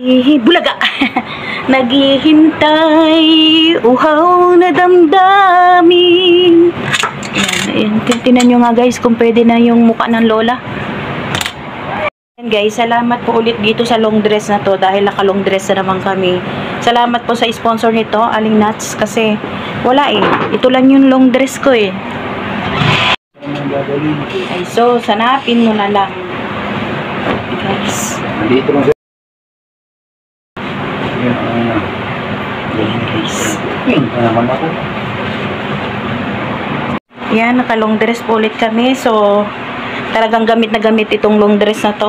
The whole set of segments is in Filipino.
Bulaga. Naghihintay, uhaw na damdamin. Ayan, ayan. Tinan nyo nga guys kung pwede na yung mukha ng lola. Ayan guys, salamat po ulit dito sa long dress na to dahil naka long dress na naman kami. Salamat po sa sponsor nito, Aling Nuts, kasi wala eh. Ito lang yung long dress ko eh. Ay, so, sanapin mo na lang. Guys. Dito lang. Ayan guys. Naman ako. Yan, naka long dress po ulit kami. So, talagang gamit na gamit itong long dress na to.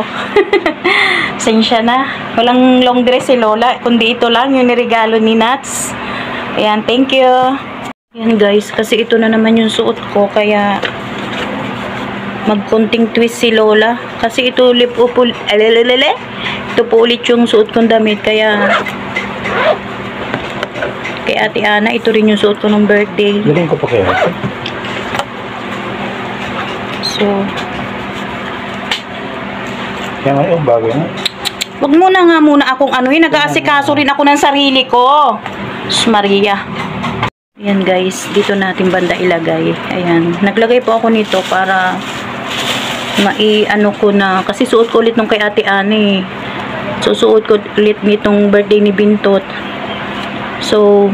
Sensya na. Walang long dress si Lola, kundi ito lang yung niregalo ni Nuts. Ayan, thank you. Yan guys, kasi ito na naman yung suot ko, kaya magkonting twist si Lola. Kasi ito ito po ulit yung suot kong damit, kaya kay Ate Ana, ito rin yung suot ko ng birthday. Galing ko pa kaya. So, Kaya nga yung bagay na. wag muna nga muna akong anuhin. Nag-aasikaso rin ako ng sarili ko. Maria. Ayan guys, dito natin banda ilagay. Ayan. Naglagay po ako nito para mai-ano ko na. Kasi suot ko ulit nung kay Ate Ani. So, suot ko ulit nitong birthday ni Bintot. So,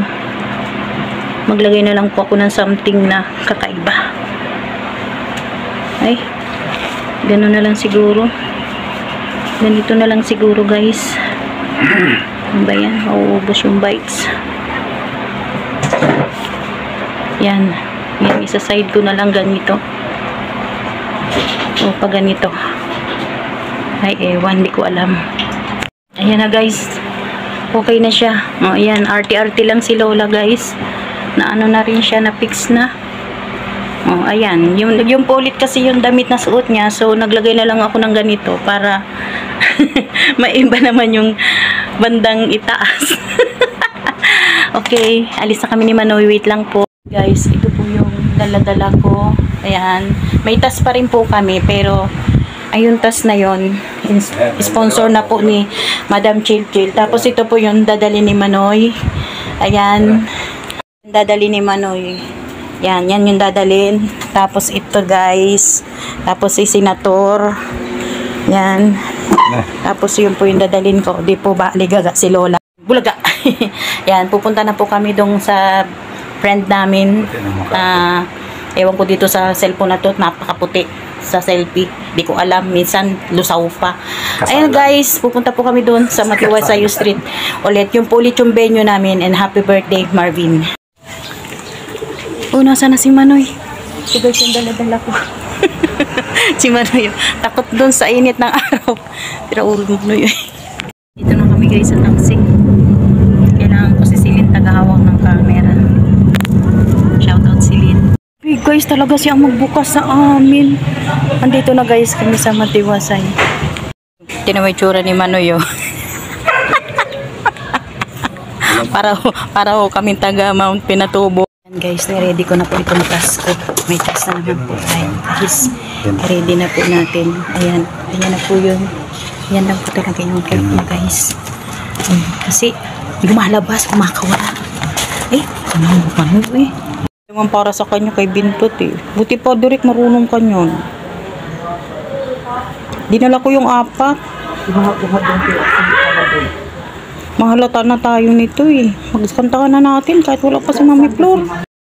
maglagay na lang po ako ng something na kakaiba. Ay, gano'n na lang siguro. Ganito na lang siguro guys. Ano ba yan? Mauubos yung bites. Yan. Yan, isa side ko na lang ganito. O, pag ganito. Ay, ewan, di ko alam. Ayan na guys. Okay na siya. O, ayan, arty-arty lang si Lola guys. Na ano na rin siya, na fix na. Oh, ayan. Yung ulit kasi yung damit na suot niya. So, naglagay na lang ako ng ganito para maiba naman yung bandang itaas. Okay. Alis na kami ni Manoy. Wait lang po. Guys, ito po yung dala-dala ko. Ayan. May tas pa rin po kami. Pero, ayun tas na yon sponsor na po ni Madam Chill Chill. Tapos, ito po yung dadali ni Manoy. Ayan. Dadali ni Manoy. Yan, yan yung dadalhin. Tapos ito guys. Tapos si Senator. Yan. Tapos yun po yung dadalhin ko. Di po ba ligaga si Lola. Bulaga. Yan, pupunta na po kami dong sa friend namin. Ewan ko dito sa cellphone na to. Napakaputi sa selfie. Di ko alam. Minsan lusaw pa. Ayan guys, pupunta po kami doon sa Matiwasayo Street. Ulit yung po ulit yung venue namin. And happy birthday Marvin. Oh, nasa na si Manoy? Si guys yung dala-dala ko. Si Manoy. Takot doon sa init ng araw. Pero ulo mo yun. Dito na kami guys sa taxi. Kailangan ko si Celine tagahawak ng camera. Shoutout Celine. Hey guys, talaga siyang magbukas sa amin. Andito na guys kami sa Matiwasay. Tinaway tsura ni Manoy oh. para ho kami taga Mount Pinatubo. Guys, ready ko na po itong task ko. May task na naman po. Ayan, guys, ready na po natin. Ayan, ayan na po yun. Ayan lang po talaga yung cake niya, guys. Kasi, lumalabas, kumakawala. Eh, ano mo pa mo eh. Naman para sa kanya kay Bintot eh. Buti pa, direct marunong kanyon. Dinala ko yung apat. Mahalata na tayo nito eh. Magkanta ka na natin kahit wala pa si Mami Flor.